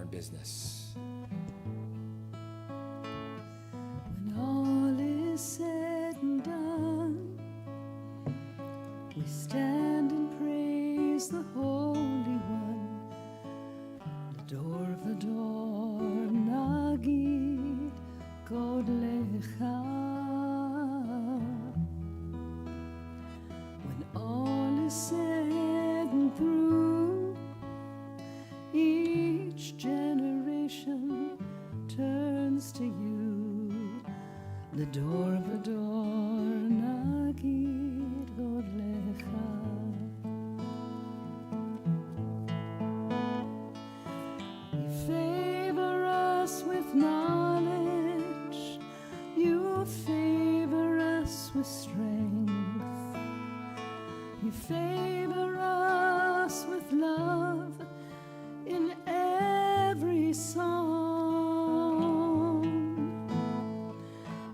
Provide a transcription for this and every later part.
modern business. When all is said and done, we stand and praise the Holy One. The door of the door, Nagid Godlecha. When all is said and through, each generation turns to you. The door of the door, Nagid Godlecha. You favor us with knowledge, you favor us with strength, you favor us with love in every song.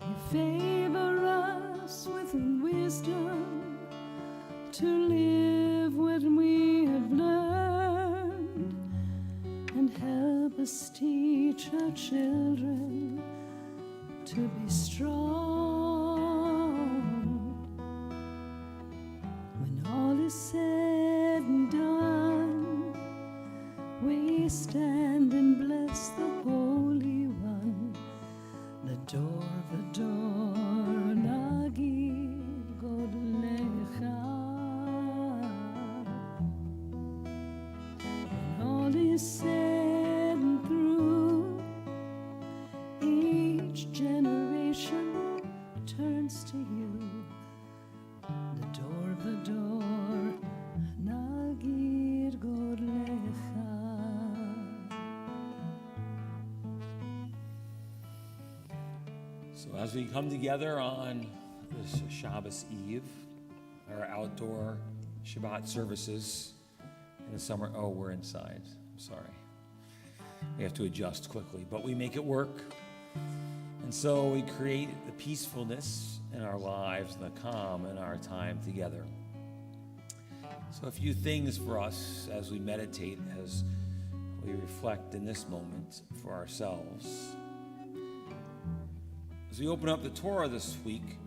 You favor us with wisdom to live what we have learned, and help us teach our children to be strong. When all is said and done, we stand and bless the Holy One. The door of the door, Nagid Godlecha. When all is said and through, each generation turns to you. The door of the door, Nagid Godlecha. So as we come together on this Shabbos Eve, our outdoor Shabbat services in the summer, oh, we're inside. I'm sorry. We have to adjust quickly, but we make it work. And so we create the peacefulness in our lives and the calm in our time together. So a few things for us as we meditate, as we reflect in this moment for ourselves. As we open up the Torah this week,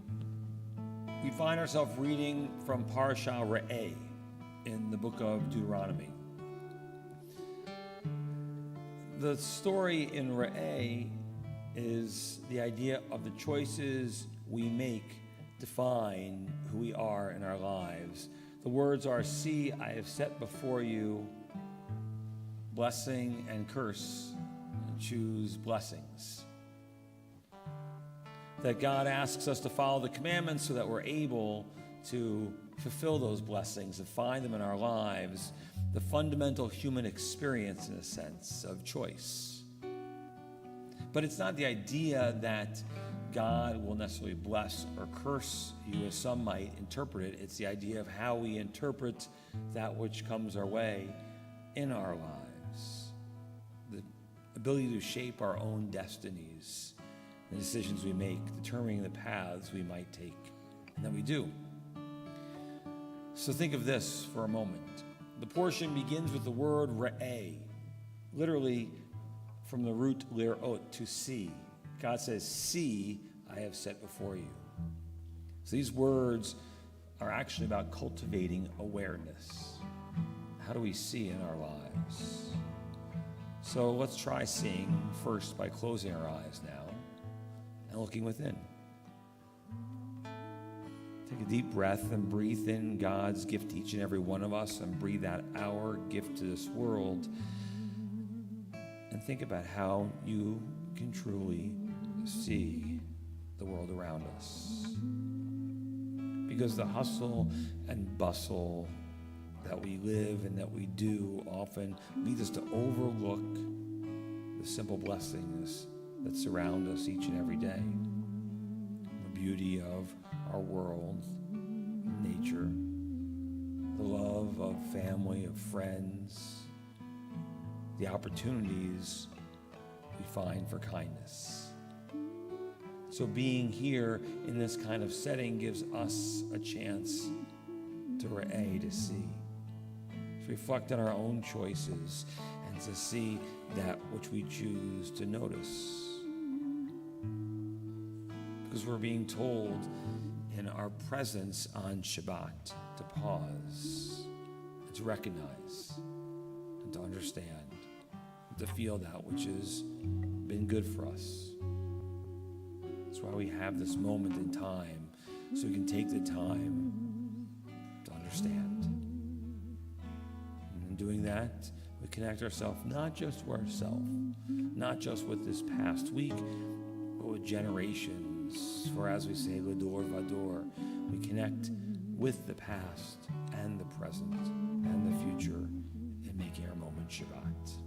we find ourselves reading from Parashah Re'eh in the book of Deuteronomy. The story in Re'eh is the idea of the choices we make define who we are in our lives. The words are, "See, I have set before you blessing and curse, and choose blessings." That God asks us to follow the commandments so that we're able to fulfill those blessings and find them in our lives, the fundamental human experience, in a sense, of choice. But it's not the idea that God will necessarily bless or curse you, as some might interpret it. It's the idea of how we interpret that which comes our way in our lives. The ability to shape our own destinies, the decisions we make, determining the paths we might take, and that we do. So think of this for a moment. The portion begins with the word re'eh, literally from the root lirot, to see. God says, "See, I have set before you." So these words are actually about cultivating awareness. How do we see in our lives? So let's try seeing first by closing our eyes now and looking within. Take a deep breath and breathe in God's gift to each and every one of us, and breathe out our gift to this world. And think about how you can truly see the world around us. Because the hustle and bustle that we live and that we do often leads us to overlook the simple blessings that surround us each and every day. The beauty of our world, nature, the love of family, of friends, the opportunities we find for kindness. So being here in this kind of setting gives us a chance to see, to reflect on our own choices, and to see that which we choose to notice. Because we're being told in our presence on Shabbat to pause, and to recognize, and to understand, and to feel that which has been good for us. That's why we have this moment in time, so we can take the time to understand. And in doing that, we connect ourselves not just to ourselves, not just with this past week, but with generations. For as we say, Lador Vador, we connect with the past and the present and the future in making our moment Shabbat.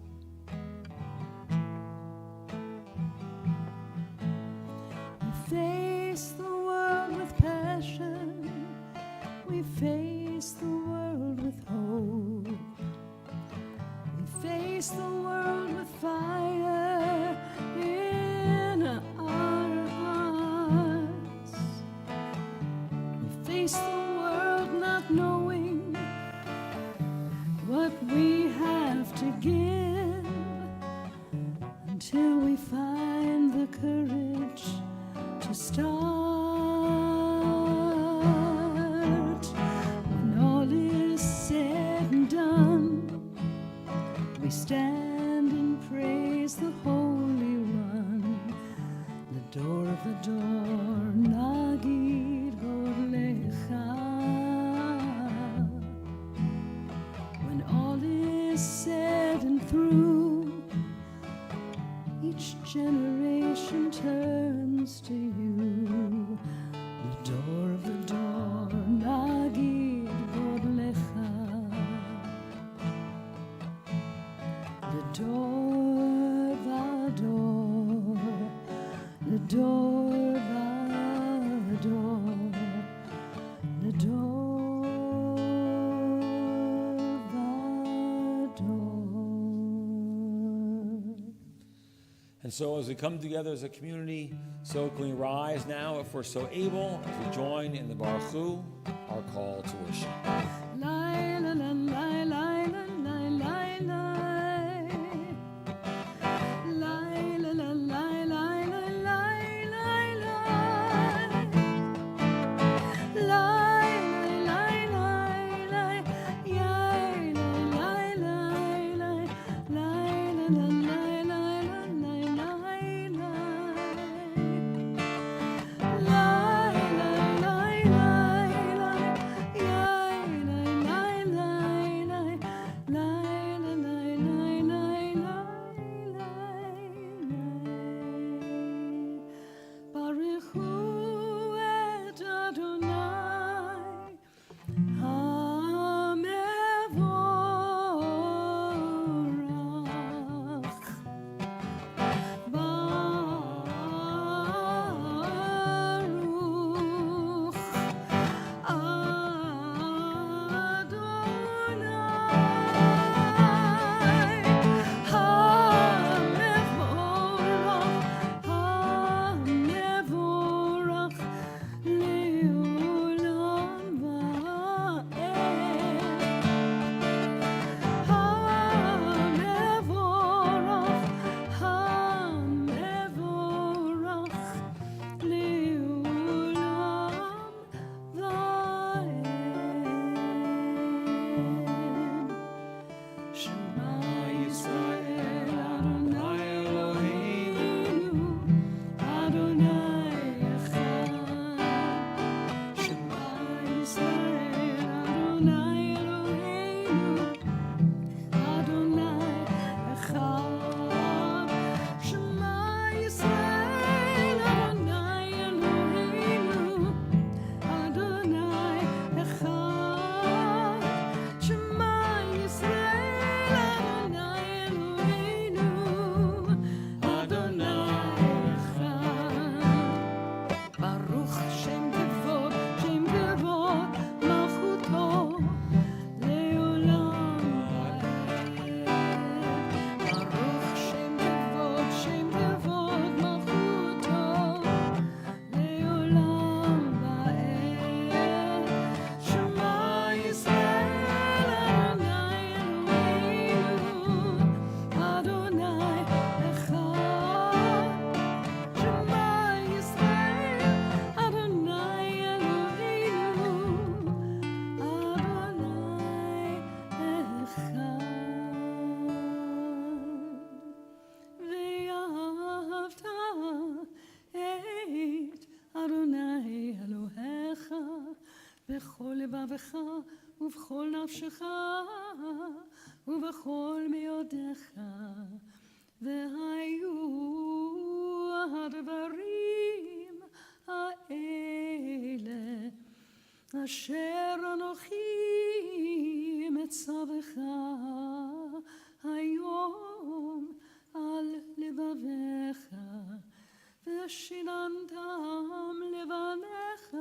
We face the world with passion. We face the world with hope. We face the world with fire in our hearts. We face the world not knowing what we have to give until we find the courage to start. When all is said and done, we stand and praise the Holy One, the door of the door, Nagid Godlecha. When all is said and through, each generation turns to you, the door of the door, Nagid Godlecha. The door, the door, the door, the door, the door. And so as we come together as a community, so can we rise now, if we're so able, to join in the Baruch Hu, our call to worship. Lai, la, la, lai, lai, la, lai, lai, lai. Lai, la, la, lai, lai, lai, lai, lai, lai. Lai, lai, lai, lai, yai, lai, lai, lai, lai. Lai, la, la, lai, lai, lai, lai, lai, lai. Lai, lai, lai, lai, lai, yai, לבבך ובכל נפשך ובכל מאודיך, והיו הדברים האלה אשר אנוכי מצווך היום על לבביך, ושיננתם לבניך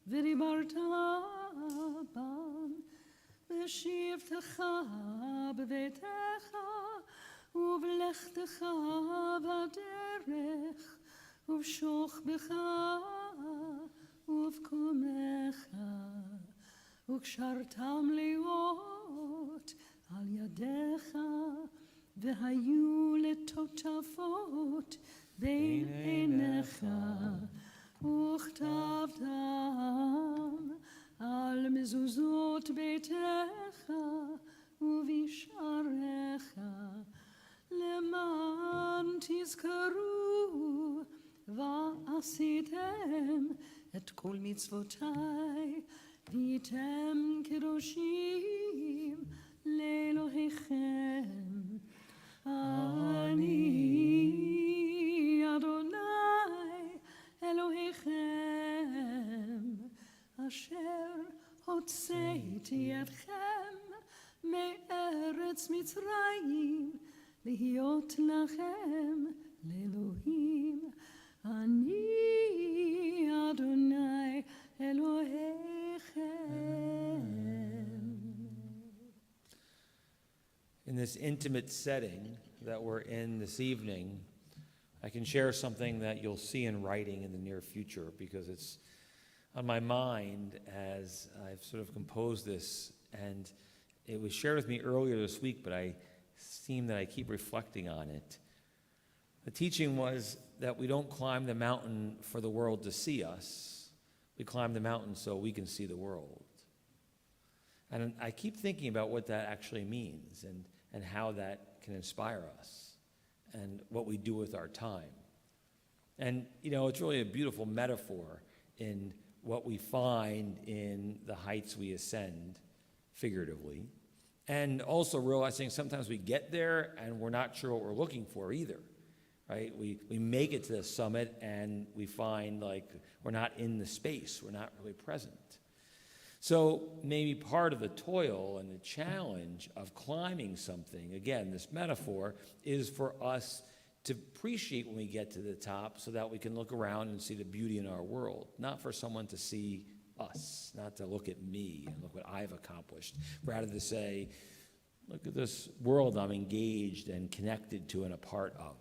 ודיברת בם, בשבתך בביתך ובלכתך בדרך ובשוכבך ובקומך, וקשרתם להיות על ידיך, והיו לטוטפות בין עיניך, וכתבתם על מזוזות ביתך ובשעריך, למען תזכרו ועשיתם את כל מצוותיי, והייתם קדושים לאלוהיכם. אני אדוני אלוהיכם, אשר הוצאתי אתכם מארץ מצרים, להיות לכם לאלוהים. אני אדוני אלוהיכם. In this intimate setting that we're in this evening, I can share something that you'll see in writing in the near future, because it's on my mind as I've sort of composed this, and it was shared with me earlier this week, but I seem that I keep reflecting on it. The teaching was that we don't climb the mountain for the world to see us. We climb the mountain so we can see the world. And I keep thinking about what that actually means, and how that can inspire us, and what we do with our time. And, you know, it's really a beautiful metaphor in what we find in the heights we ascend, figuratively, and also realizing sometimes we get there and we're not sure what we're looking for either, right? We make it to the summit and we find like we're not in the space, we're not really present. So maybe part of the toil and the challenge of climbing something, again, this metaphor, is for us to appreciate when we get to the top so that we can look around and see the beauty in our world, not for someone to see us, not to look at me and look what I've accomplished, rather to say, look at this world I'm engaged and connected to and a part of.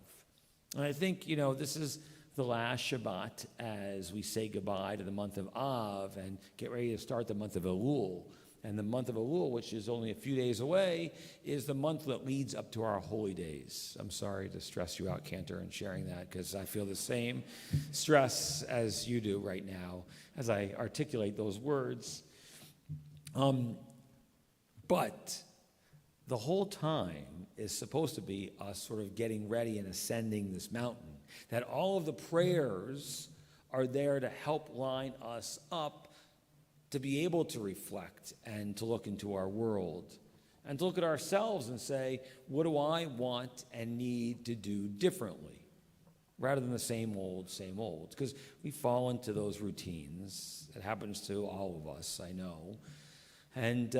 And I think, you know, this is the last Shabbat as we say goodbye to the month of Av and get ready to start the month of Elul. And the month of Elul, which is only a few days away, is the month that leads up to our holy days. I'm sorry to stress you out, Cantor, in sharing that, because I feel the same stress as you do right now as I articulate those words. But the whole time is supposed to be us sort of getting ready and ascending this mountain, that all of the prayers are there to help line us up to be able to reflect and to look into our world and to look at ourselves and say, what do I want and need to do differently, rather than the same old, because we fall into those routines. It happens to all of us, I know. And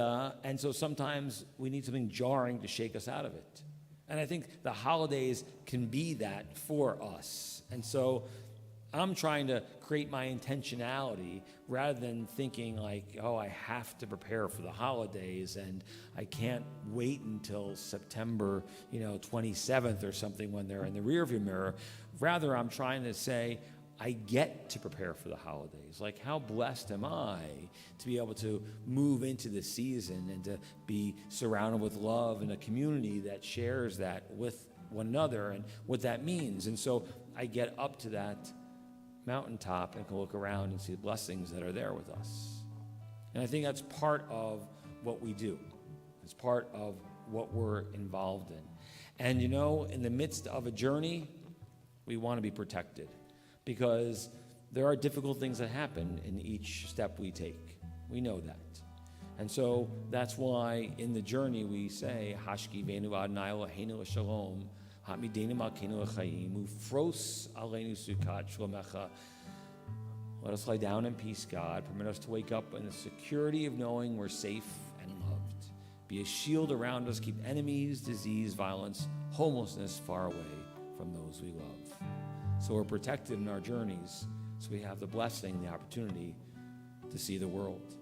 so sometimes we need something jarring to shake us out of it. And I think the holidays can be that for us. And so I'm trying to create my intentionality rather than thinking like, oh, I have to prepare for the holidays and I can't wait until September, 27th or something when they're in the rearview mirror. Rather, I'm trying to say, I get to prepare for the holidays. Like, how blessed am I to be able to move into the season and to be surrounded with love and a community that shares that with one another and what that means. And so I get up to that mountaintop and can look around and see the blessings that are there with us. And I think that's part of what we do. It's part of what we're involved in. And in the midst of a journey, we want to be protected, because there are difficult things that happen in each step we take. We know that. And so that's why in the journey we say, Hashki venu Adonai Eloheinu shalom, hamidenu malkeinu l'chaim, ufros aleinu sukat shlomecha. Let us lie down in peace, God. Permit us to wake up in the security of knowing we're safe and loved. Be a shield around us. Keep enemies, disease, violence, homelessness far away from those we love. So we're protected in our journeys. So we have the blessing, the opportunity to see the world,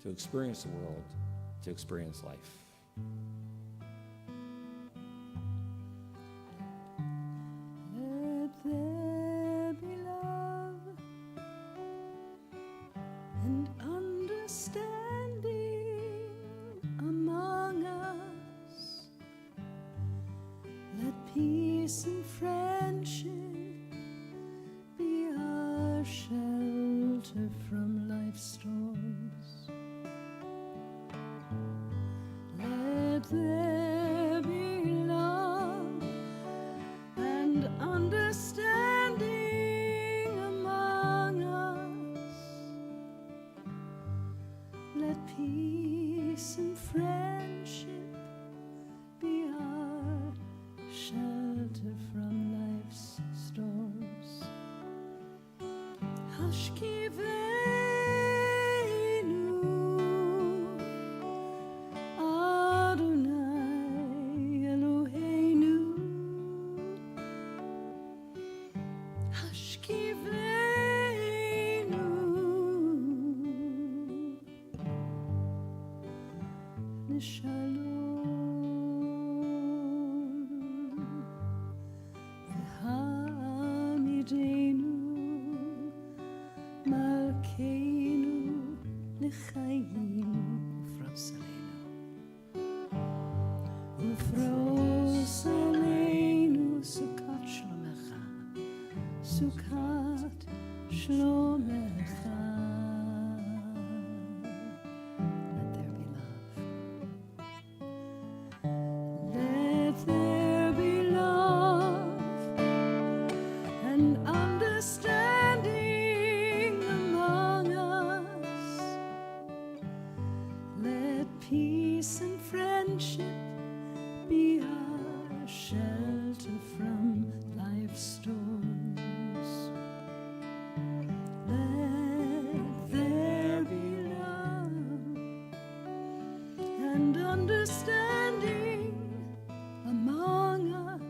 to experience the world, to experience life. Let there be love and understanding among us. Let peace and friendship be our shelter from life's storms. Let there be love and understanding among us. Let peace and friendship be our shelter from life's storms. Hashkivenu Adonai Eloheinu. Hashkivenu L'shalom V'hamidenu Malkeinu l'chaim ufros aleinu sukat shlomecha, sukat shlomecha. Let there be love. Let there be love and understanding among us. Let peace and friendship be our shelter from life's storms. Let there be love and understanding among us.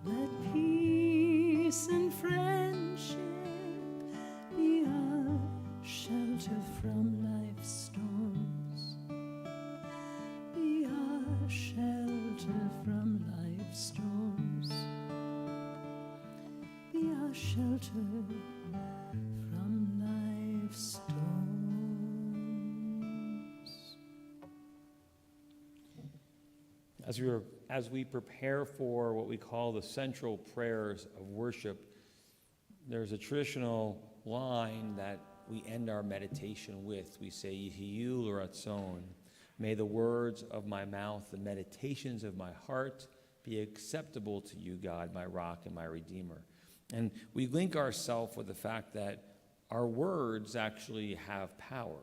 Let peace and friendship be our shelter from life's storms. Be our shelter from life's storms. Be our shelter from life's storms. As we prepare for what we call the central prayers of worship, there's a traditional line that we end our meditation with. We say, Yehiyu l'ratzon. May the words of my mouth, the meditations of my heart be acceptable to you, God, my rock and my redeemer. And we link ourselves with the fact that our words actually have power.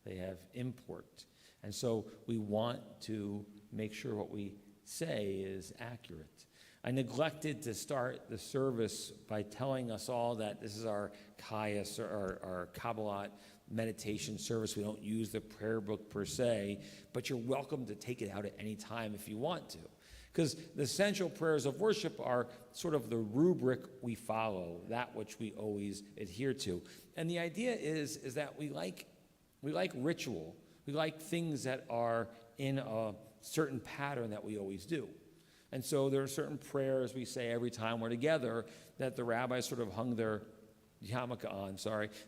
They have import. And so we want to make sure what we say is accurate. I neglected to start the service by telling us all that this is our Kayas, or our Kabbalat meditation service. We don't use the prayer book per se, but you're welcome to take it out at any time if you want to. Because the essential prayers of worship are sort of the rubric we follow, that which we always adhere to. And the idea is that we like ritual. We like things that are in a certain pattern that we always do. And so there are certain prayers we say every time we're together that the rabbis sort of hung their yarmulke on,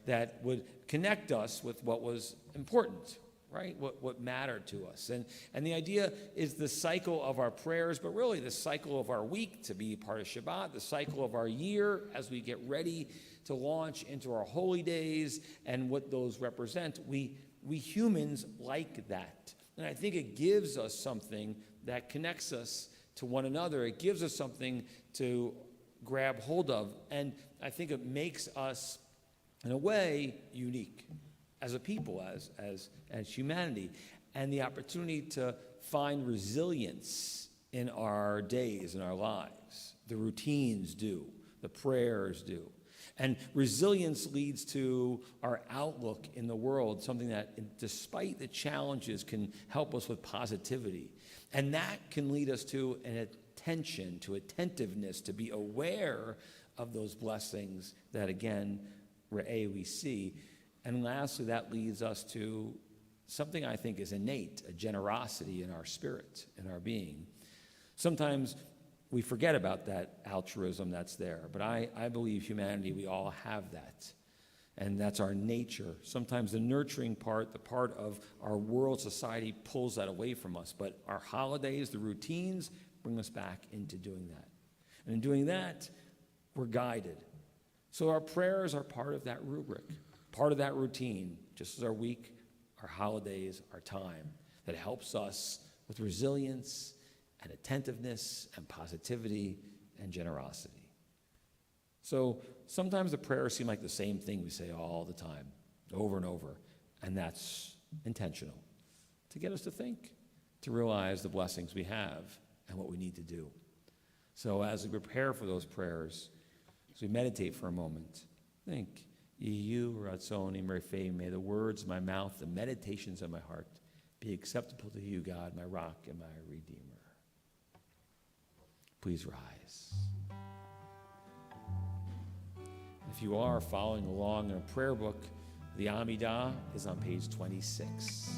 that would connect us with what was important, right? What mattered to us. And the idea is the cycle of our prayers, but really the cycle of our week to be part of Shabbat, the cycle of our year as we get ready to launch into our holy days and what those represent. We humans like that. And I think it gives us something that connects us to one another. It gives us something to grab hold of. And I think it makes us in a way, unique as a people, as humanity, and the opportunity to find resilience in our days, in our lives. The routines do, the prayers do. And resilience leads to our outlook in the world, something that, despite the challenges, can help us with positivity. And that can lead us to an attention, to attentiveness, to be aware of those blessings that, again, we see. And lastly, that leads us to something I think is innate, a generosity in our spirit, in our being. Sometimes we forget about that altruism that's there, but I believe humanity, we all have that. And that's our nature. Sometimes the nurturing part, the part of our world society pulls that away from us, but our holidays, the routines, bring us back into doing that. And in doing that, we're guided. So our prayers are part of that rubric, part of that routine, just as our week, our holidays, our time, that helps us with resilience and attentiveness and positivity and generosity. So sometimes the prayers seem like the same thing we say all the time, over and over, and that's intentional, to get us to think, to realize the blessings we have and what we need to do. So as we prepare for those prayers, as we meditate for a moment, think, Yehu Ratzoni Merfei, may the words of my mouth, the meditations of my heart be acceptable to you, God, my rock and my redeemer. Please rise. If you are following along in a prayer book, the Amidah is on page 26.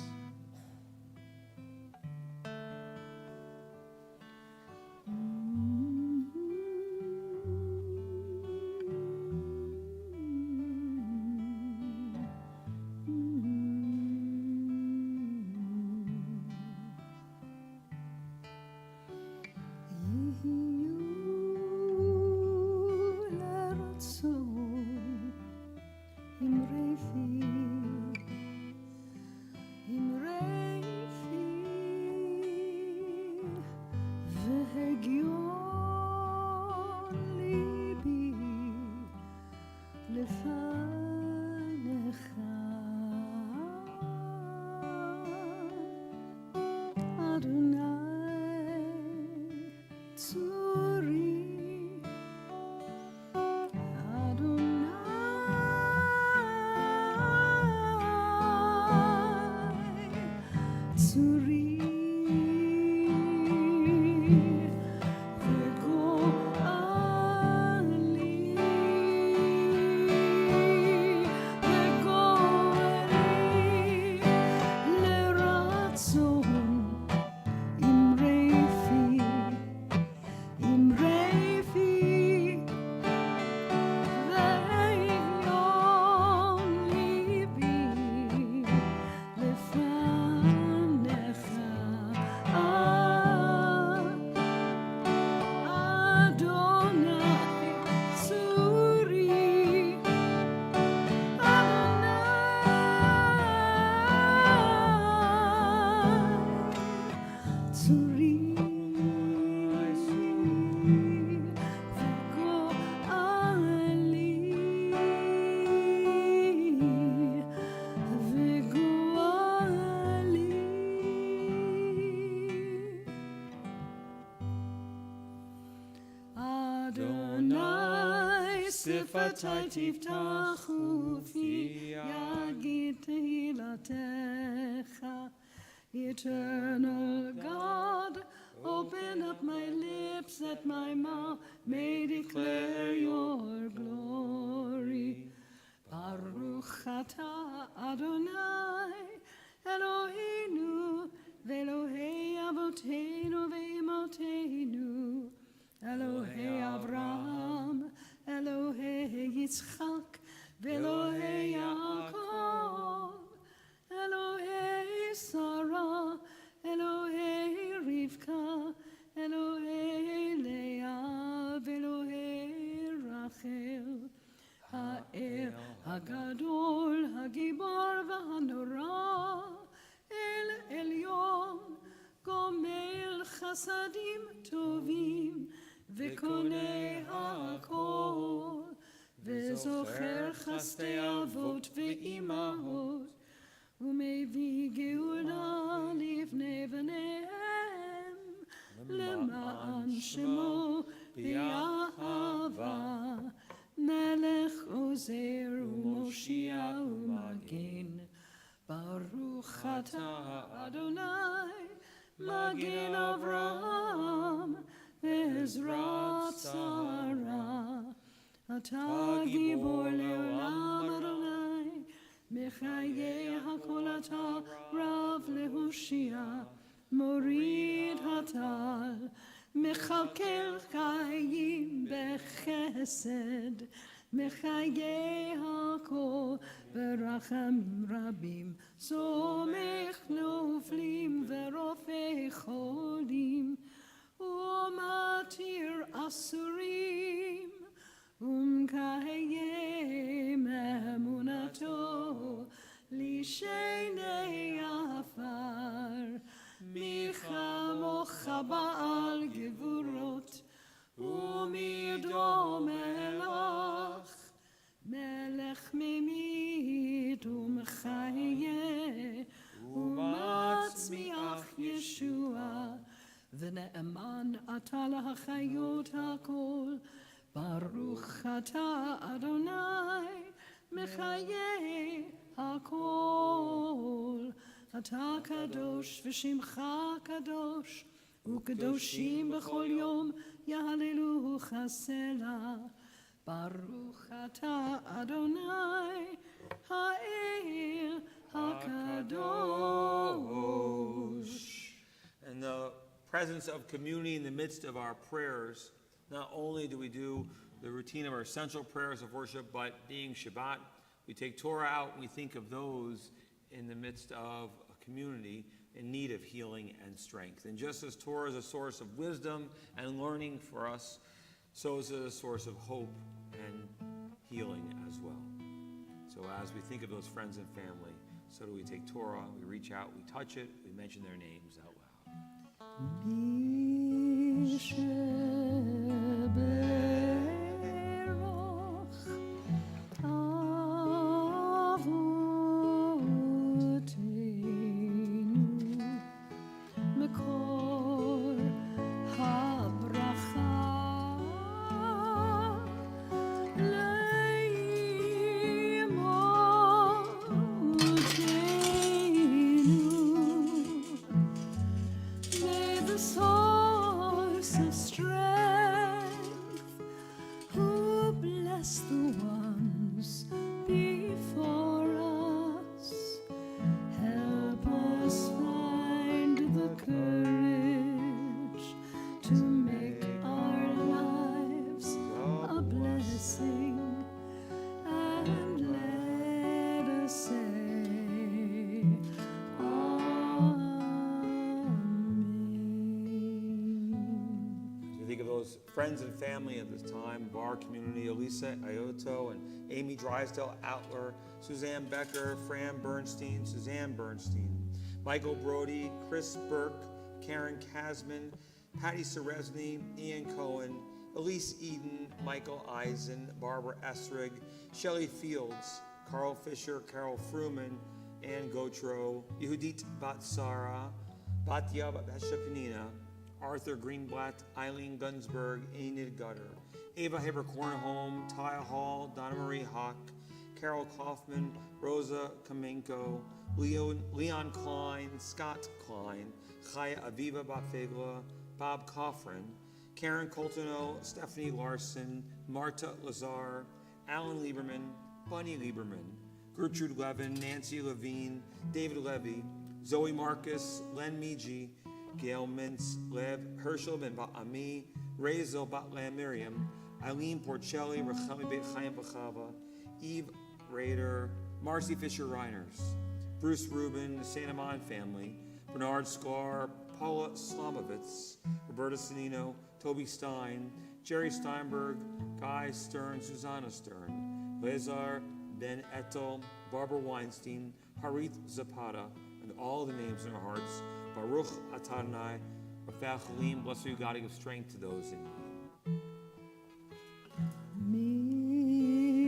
Sifatai tiftachu fi yagid tehilatecha. Eternal God, open up my lips that my mouth may declare your glory. Baruch atah Adonai, Eloheinu, ve'Elohei avoteinu ve'imotenu, Elohei Avraham, Elohei Yitzchak, ve'Elohei Yaakov, Elohei Sarah, Elohei Rivka, Elohei Leah, ve'Elohei Rachel, Ha'el Hagadol, Hagibor v'Hanora, El Elyon, Gomel Chasadim Tovim, V'konei hakol, וזוכר חסדי אבות ואימהות, ומביא גאולה לבני בניהם, למען שמו באהבה, מלך עוזר ומושיע ומגן. ברוך אתה אדוני, מגן אברהם, בעזרת שרה. אתה גיבור לעולם אדוני, מחיי הכל אתה רב להושיע, מוריד הטל, מכלכל חיים בחסד, מחיי הכל ברחמים רבים, סומך נופלים ורופא חולים, ומתיר אסורים, ומקיים אמונתו לשני עפר. מי כמוך בעל גבורות, ומי דומה לך, מלך ממית ומחיה, ומצמיח ישוע, ונאמן אתה להחיות הכל. ברוך אתה אדוני, מחיי הכל. אתה קדוש ושמך קדוש, וקדושים בכל יום יהללוך סלה. ברוך אתה אדוני, האל הקדוש. In the presence of community in the midst of our prayers, not only do we do the routine of our essential prayers of worship, but being Shabbat, we take Torah out and we think of those in the midst of a community in need of healing and strength. And just as Torah is a source of wisdom and learning for us, so is it a source of hope and healing as well. So as we think of those friends and family, so do we take Torah, we reach out, we touch it, we mention their names out loud. Friends and family at this time of our community, Elisa Ioto and Amy Drysdale Outler, Suzanne Becker, Fran Bernstein, Suzanne Bernstein, Michael Brody, Chris Burke, Karen Kasman, Patty Seresny, Ian Cohen, Elise Eden, Michael Eisen, Barbara Esrig, Shelley Fields, Carl Fisher, Carol Fruman, Ann Gotro, Yehudit Batsara, Batya Beshapanina, Arthur Greenblatt, Eileen Gunsberg, Enid Gutter, Ava Haber-Kornholm, Taya Hall, Donna Marie Hawk, Carol Kaufman, Rosa Kamenko, Leon Klein, Scott Klein, Chaya Aviva Batfegla, Bob Coffrin, Karen Coltono, Stephanie Larson, Marta Lazar, Alan Lieberman, Bunny Lieberman, Gertrude Levin, Nancy Levine, David Levy, Zoe Marcus, Len Miji, Gail Mintz, Lev Herschel Ben Ba'ami, Rezel Batlam Miriam, Eileen Porcelli, Rachami Beit Chaim Bachava, Eve Rader, Marcy Fisher Reiners, Bruce Rubin, the Santa Mon family, Bernard Sklar, Paula Slomovitz, Roberta Sanino, Toby Stein, Jerry Steinberg, Guy Stern, Susanna Stern, Lazar Ben Etel, Barbara Weinstein, Harith Zapata, and all the names in our hearts. Baruch Atanai, Rafael Chalim, bless you, God, give strength to those in need.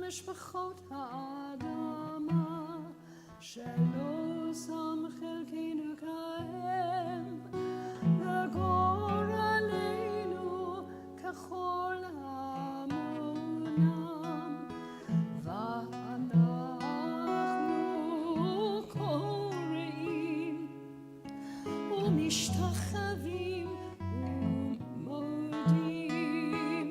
משפחות האדמה, שלא שם חלקנו כהם, וגורלנו ככל המונם, ואנחנו קוראים ומשתחווים ומודים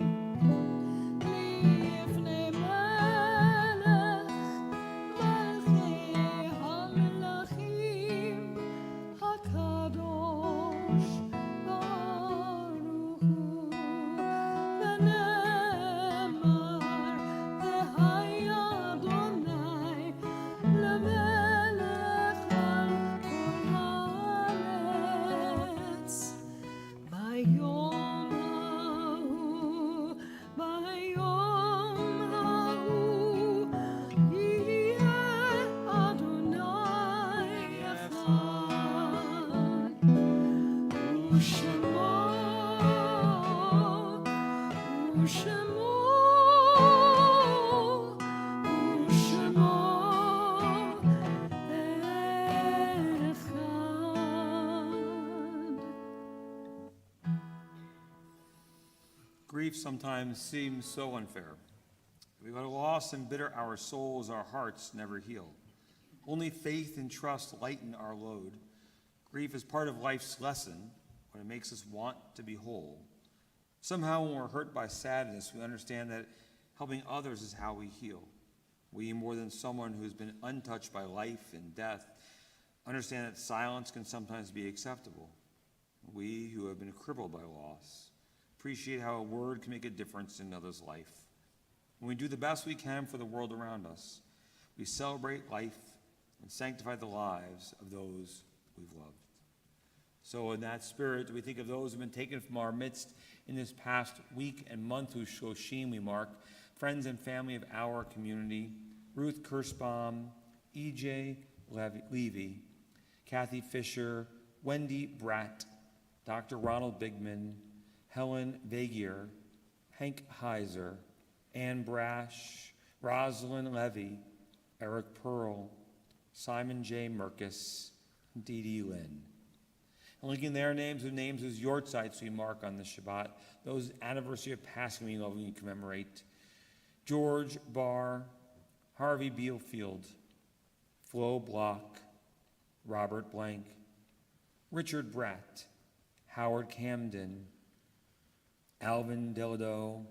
לפני מלך מלכי המלכים הקדוש ברוך הוא, ונאמר והיה אדוני למלך על כל הארץ. ביום ההוא, ביום ההוא, יהיה אדוני אחד, ושמו אחד. Grief sometimes seems so unfair. We go to loss and bitter our souls, our hearts never heal. Only faith and trust lighten our load. Grief is part of life's lesson when it makes us want to be whole. Somehow when we're hurt by sadness, we understand that helping others is how we heal. We, more than someone who's been untouched by life and death, understand that silence can sometimes be acceptable. We who have been crippled by loss appreciate how a word can make a difference in another's life. When we do the best we can for the world around us, we celebrate life and sanctify the lives of those we've loved. So in that spirit, we think of those who have been taken from our midst in this past week and month whose Shoshim we mark, friends and family of our community, Ruth Kirschbaum, E.J. Levy, Kathy Fisher, Wendy Bratt, Dr. Ronald Bigman, Helen Vagier, Hank Heiser, Ann Brash, Rosalind Levy, Eric Pearl, Simon J. Merkis, and Dee Dee Lynn. And linking their names with names whose yortzites we mark on the Shabbat, those anniversary of passing we love and commemorate: George Barr, Harvey Beelfield, Flo Block, Robert Blank, Richard Bratt, Howard Camden, Alvin Delado,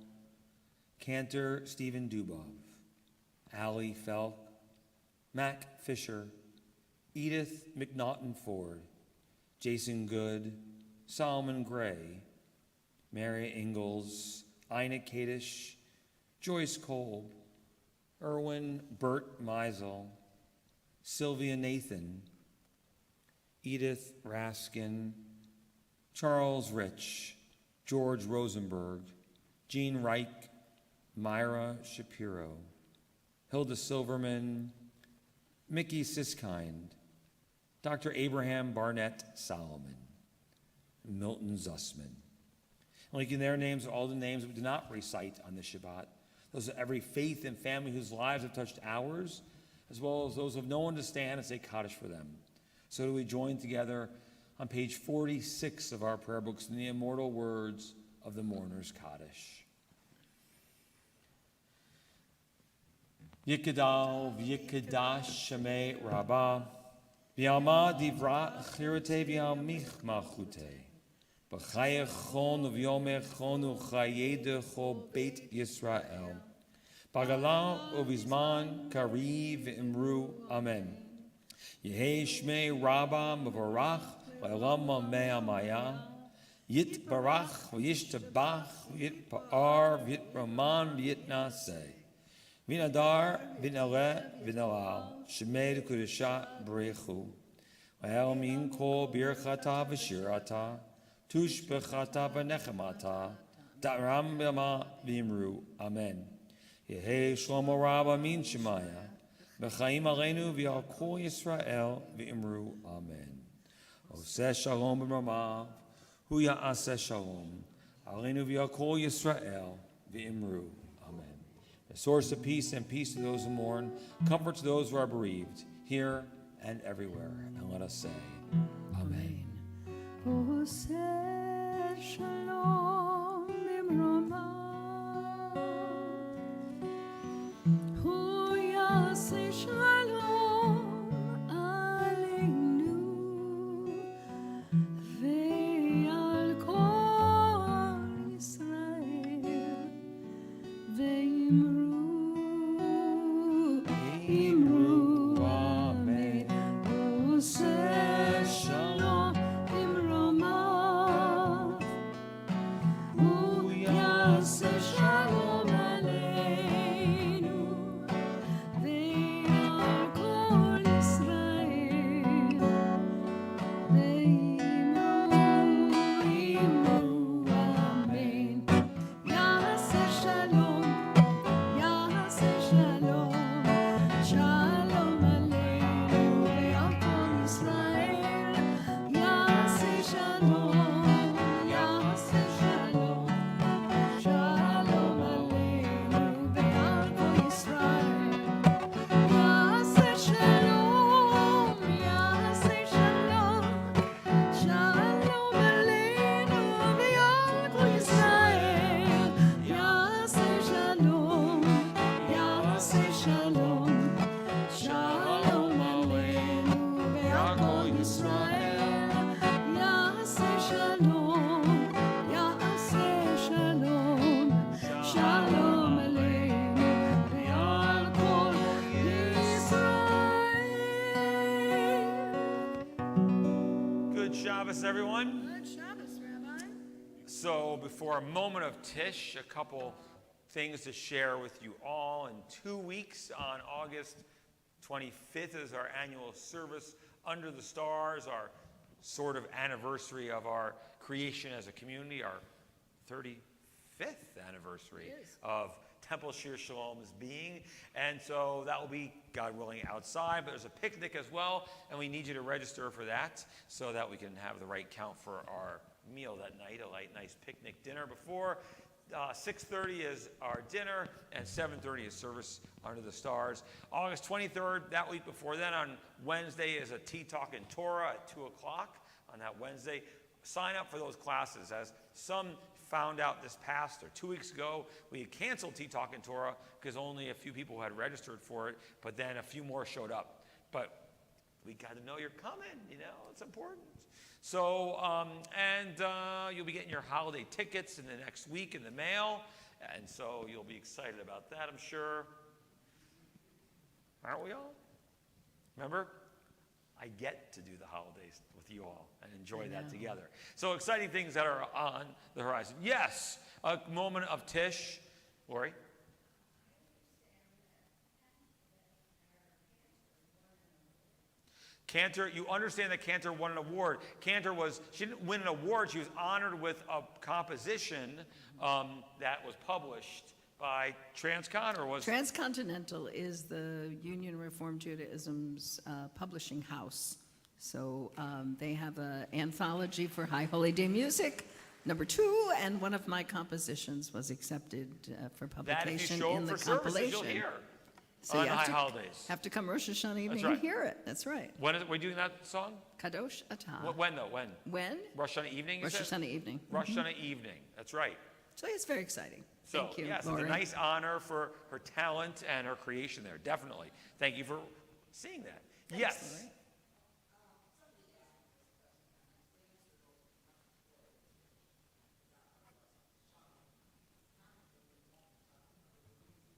Cantor Stephen Dubov, Allie Felk, Mac Fisher, Edith McNaughton Ford, Jason Good, Solomon Gray, Mary Ingalls, Ina Kadish, Joyce Kolb, Erwin Burt Meisel, Sylvia Nathan, Edith Raskin, Charles Rich, George Rosenberg, Jean Reich, Myra Shapiro, Hilda Silverman, Mickey Siskind, Dr. Abraham Barnett Solomon, Milton Zussman. Linking their names are all the names that we do not recite on the Shabbat. Those are every faith and family whose lives have touched ours, as well as those who have no one to stand and say Kaddish for them. So do we join together on page 46 of our prayer books in the immortal words of the mourner's Kaddish. Yikadal v'yikadash shamei rabbah, v'yalma divra chirute v'yalmich malchute, b'chayechon v'yomechon u'chayedecho beit Yisrael, b'galam u'bizman kari v'imru amen. Yehei shmei rabbah mevarach v'olam ma'ameh amaya, Yit barach v'yishtabach v'yit pa'ar v'yit raman v'yit naseh, v'nadar v'naleh v'nalal shemei l'kudusha b'rechu v'hel min kol birchata v'shirata tush b'chata v'nechemata da'ram b'ma v'imru amen. Yehei shlomo rabba min shemaya b'chaim aleinu v'yal kol Yisrael v'imru amen. Oseh shalom b'ramav Hu ya'aseh shalom, aleinu v'yal kol Yisrael v'imru, amen. a source of peace and peace to those who mourn, comfort to those who are bereaved, here and everywhere. And let us say, Amen. עושה שלום במרומיו, הוא יעשה שלום עלינו ועל כל ישראל, ואמרו אמן. עושה שלום במרומיו, הוא יעשה שלום עלינו ועל כל ישראל, ואמרו אמן. יעשה שלום, יעשה שלום, שלום עלינו ועל כל ישראל. יעשה שלום, יעשה שלום, שלום עלינו ועל כל ישראל. יעשה שלום, יעשה שלום, שלום עלינו ועל כל ישראל. יעשה שלום, יעשה שלום, שלום עלינו ועל כל ישראל. יעשה שלום, יעשה שלום, שלום עלינו ועל כל ישראל. Good Shabbos, everyone. Good Shabbos, Rabbi. So, before a moment of Tish, a couple things to share with you all. In 2 weeks, on August 25th, is our annual service under the stars, our sort of anniversary of our creation as a community, our 35th anniversary of Temple Shir Shalom's being. And so that will be, God willing, outside, but there's a picnic as well, and we need you to register for that so that we can have the right count for our meal that night, a nice picnic dinner before. 6:30 is our dinner, and 7:30 is service under the stars. August 23rd, that week before then, on Wednesday, is a Tea Talk in Torah at 2 o'clock on that Wednesday. Sign up for those classes. As some found out this past or 2 weeks ago, we had canceled Tea Talk in Torah because only a few people had registered for it, but then a few more showed up. But we got to know you're coming, it's important. So, you'll be getting your holiday tickets in the next week in the mail, and so you'll be excited about that, I'm sure. Aren't we all? Remember, I get to do the holidays with you all and enjoy that together. So exciting things that are on the horizon. Yes, a moment of Tish. Lori? Cantor, you understand that Cantor won an award. She didn't win an award, she was honored with a composition that was published by Transcon, or was... Transcontinental is the Union Reform Judaism's publishing house. So they have an anthology for High Holy Day music, #2, and one of my compositions was accepted for That if you publication show in up the for services, compilation. you'll hear So on you high holidays. have to come Rosh Hashanah evening right. and hear it. That's right. When is it? We're doing that song? Kadosh Atah. When though? When? When? Rosh Hashanah evening, you Rosh said? Hashanah evening. Rosh Hashanah evening. That's right. So it's very exciting. So, Thank you, yes, Lori. it's a nice honor for her talent and her creation there. Definitely. Thank you for seeing that. Thanks, Yes. Lori.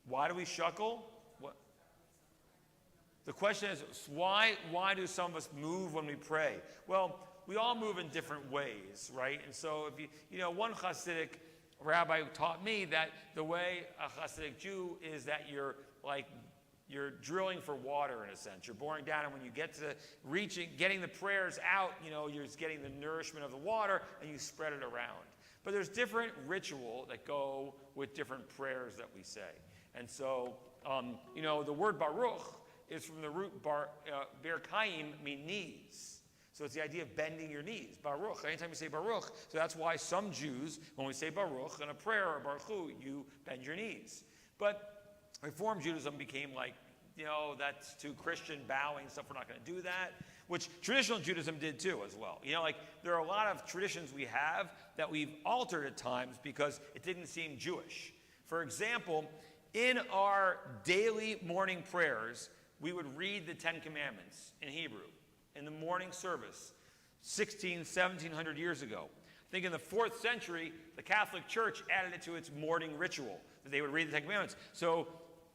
Why do we shuckle? What? The question is, why do some of us move when we pray? Well, we all move in different ways, right? And so, if one Hasidic rabbi taught me that the way a Hasidic Jew is that you're drilling for water in a sense. You're boring down, and when you get to getting the prayers out, you're just getting the nourishment of the water, and you spread it around. But there's different ritual that go with different prayers that we say. And so, the word Baruch is from the root Berkaim, mean knees. So it's the idea of bending your knees. Baruch, anytime you say Baruch, so that's why some Jews, when we say Baruch in a prayer or Baruch Hu, you bend your knees. But Reform Judaism became like, that's too Christian, bowing stuff, we're not going to do that, which traditional Judaism did too as well. Like there are a lot of traditions we have that we've altered at times because it didn't seem Jewish. For example, in our daily morning prayers, we would read the Ten Commandments in Hebrew in the morning service 1700 years ago. I think in the 4th century, the Catholic Church added it to its morning ritual, that they would read the Ten Commandments. So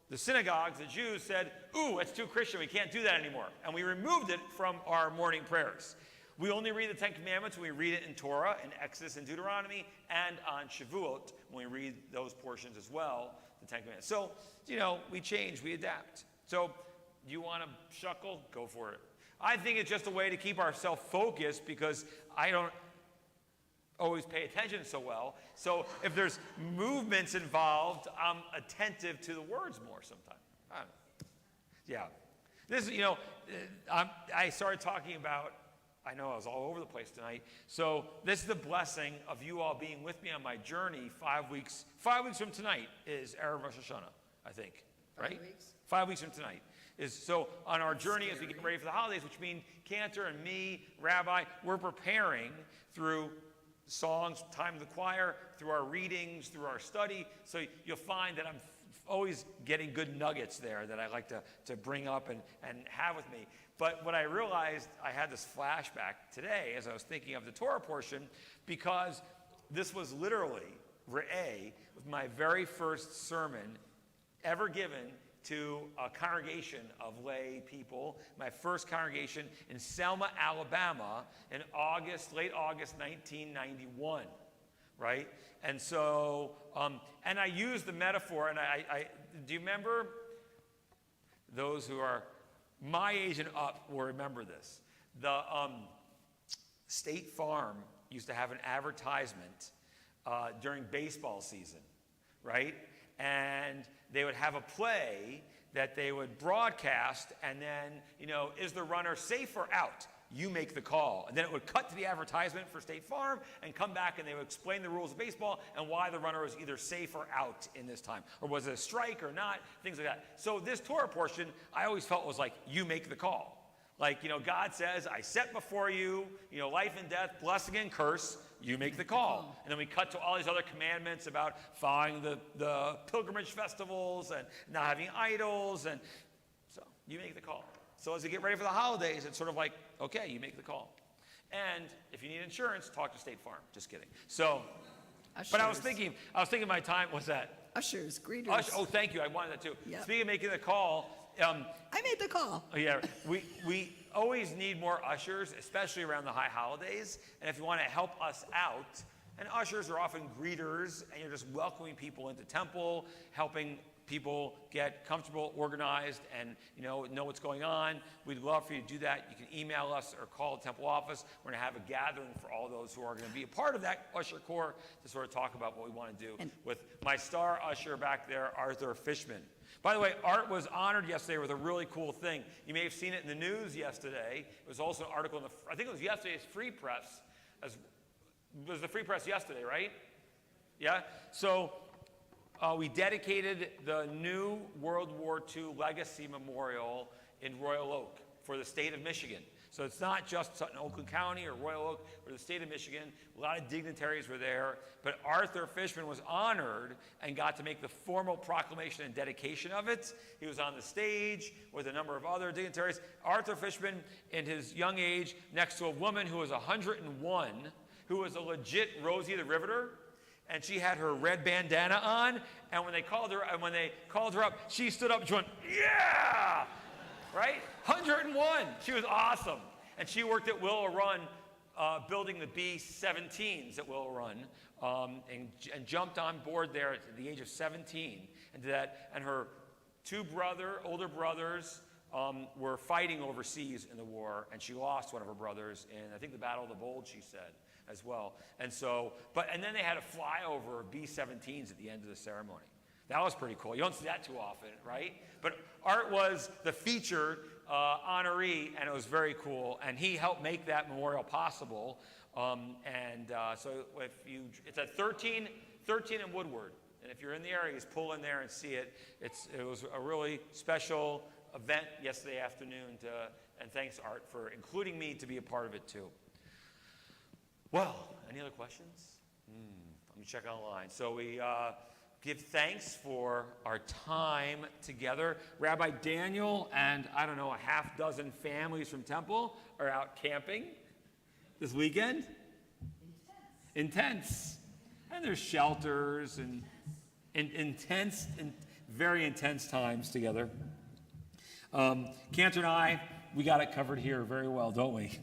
the synagogues, the Jews said, ooh, it's too Christian, we can't do that anymore. And we removed it from our morning prayers. We only read the Ten Commandments when we read it in Torah, in Exodus and Deuteronomy, and on Shavuot, when we read those portions as well, the Ten Commandments. So, we change, we adapt. So, you want to shuckle? Go for it. I think it's just a way to keep ourselves focused because I don't always pay attention so well. So if there's movements involved, I'm attentive to the words more sometimes. I don't know. Yeah. This, I started talking about, I know I was all over the place tonight. So this is the blessing of you all being with me on my journey 5 weeks. 5 weeks from tonight is Erev Rosh Hashanah, I think. Right? 5 weeks? 5 weeks from tonight. So on our journey as we get ready for the holidays, which mean Cantor and me, Rabbi, we're preparing through songs, time of the choir, through our readings, through our study. So you'll find that I'm always getting good nuggets there that I like to bring up and have with me. But what I realized, I had this flashback today as I was thinking of the Torah portion, because this was literally, Re'eh, my very first sermon ever given to a congregation of lay people, my first congregation in Selma, Alabama, in late August 1991, right? And so, and I used the metaphor, and I do you remember, those who are my age and up will remember this. The State Farm used to have an advertisement during baseball season, right? And they would have a play that they would broadcast, and then, is the runner safe or out? You make the call. And then it would cut to the advertisement for State Farm and come back, and they would explain the rules of baseball and why the runner was either safe or out in this time. Or was it a strike or not? Things like that. So this Torah portion, I always felt was like, you make the call. Like, God says, I set before you, life and death, blessing and curse. You make the call. And then we cut to all these other commandments about following the pilgrimage festivals and not having idols. And so you make the call. So as we get ready for the holidays, it's sort of like, okay, you make the call. And if you need insurance, talk to State Farm. Just kidding. So, Ushers. but I was thinking my time, what's that? Ushers, greeters. Oh, thank you. I wanted that too. Yep. Speaking of making the call. I made the call. Yeah, we always need more ushers, especially around the high holidays. And if you want to help us out, and ushers are often greeters, and you're just welcoming people into temple, helping people get comfortable, organized, and know what's going on. We'd love for you to do that. You can email us or call the temple office. We're going to have a gathering for all those who are going to be a part of that usher corps to sort of talk about what we want to do with my star usher back there, Arthur Fishman. By the way, Art was honored yesterday with a really cool thing. You may have seen it in the news yesterday. It was also an article in I think it was yesterday's Free Press. It was the Free Press yesterday, right? Yeah? So we dedicated the new World War II Legacy Memorial in Royal Oak for the state of Michigan. So it's not just Sutton, Oakland County or Royal Oak or the state of Michigan. A lot of dignitaries were there. But Arthur Fishman was honored and got to make the formal proclamation and dedication of it. He was on the stage with a number of other dignitaries. Arthur Fishman, in his young age, next to a woman who was 101, who was a legit Rosie the Riveter. And she had her red bandana on. And when they called her up, she stood up and she went, yeah! Right? 101. She was awesome. And she worked at Willow Run, building the B-17s at Willow Run, and jumped on board there at the age of 17 and did that. And her two older brothers were fighting overseas in the war, and she lost one of her brothers in, I think, the Battle of the Bulge, she said, as well. And so, and then they had a flyover of B-17s at the end of the ceremony. That was pretty cool. You don't see that too often, right? But Art was the featured honoree, and it was very cool. And he helped make that memorial possible. So it's at 13 and Woodward. And if you're in the area, just pull in there and see it. It was a really special event yesterday afternoon, and thanks, Art, for including me to be a part of it too. Well, any other questions? Let me check online. So we give thanks for our time together. Rabbi Daniel and, I don't know, a half dozen families from Temple are out camping this weekend. Intense. And there's shelters and intense and very intense times together. Cantor and I, we got it covered here very well, don't we?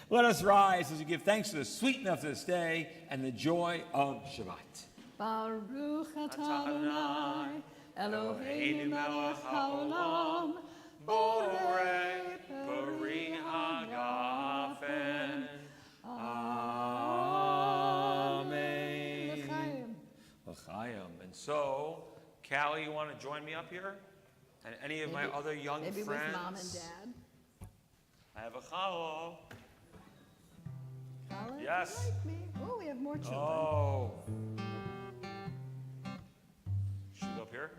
Let us rise as we give thanks to the sweetness of this day and the joy of Shabbat. Baruch atah Adonai, Eloheinu melech haolam, borei peri hagafen. Amen. L'chaim. And so, Callie, you want to join me up here? And any of my other young maybe friends? Maybe with Mom and Dad. I have a chalo. Colin, Yes. Like me. Oh, we have more children. Oh. Should we go up here?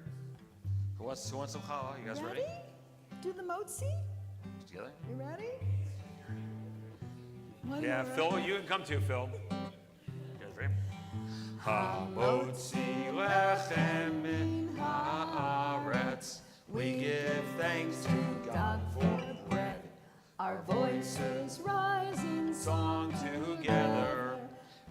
Who wants some challah? You guys ready? Do the motzi? Together? You ready? Yeah, Phil, you can come too, Phil. You guys ready? Hamotzi lechem min haaretz. We give thanks to God for bread. Our voices rise in Song together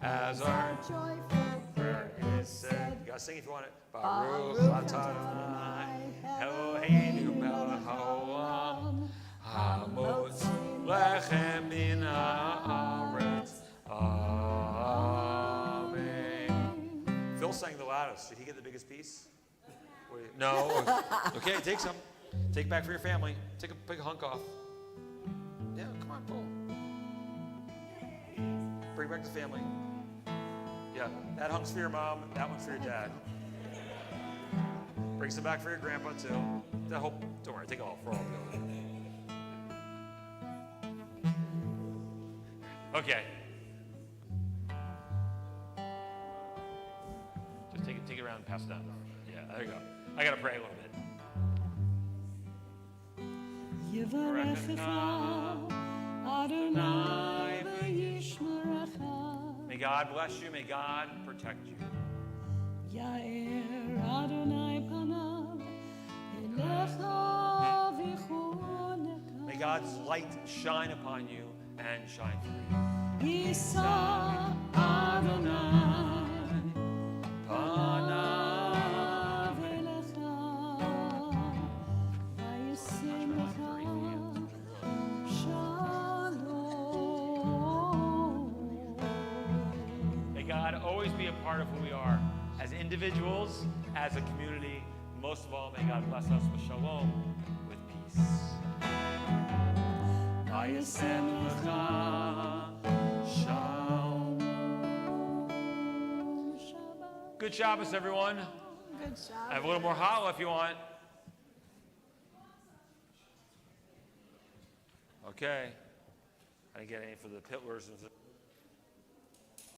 as our joyful prayer is said. You guys sing if you want it. Baruch atah Adonai, Eloheinu melech haolam, hamotzi lechem min haaretz. Amen. Phil sang the loudest. Did he get the biggest piece? No. Okay, take some. Take back for your family. Take a big hunk off. Yeah, come on, pull. Bring back the family. Yeah, that hunk's for your mom. That one's for your dad. Bring some back for your grandpa too. Don't worry, take it all for all together. Okay. Just take it around and pass it down. Yeah, there you go. I gotta pray a little bit. May God bless you. May God protect you. May God's light shine upon you and shine through you. Yisa Adonai panav elecha v'yasem lecha shalom. May God always be a part of who we are as individuals, as a community. Most of all, may God bless us with shalom, with peace. V'yasem lecha shalom. Good Shabbos, everyone. Good job. I have a little more challah if you want. Okay. I didn't get any for the Pittlers.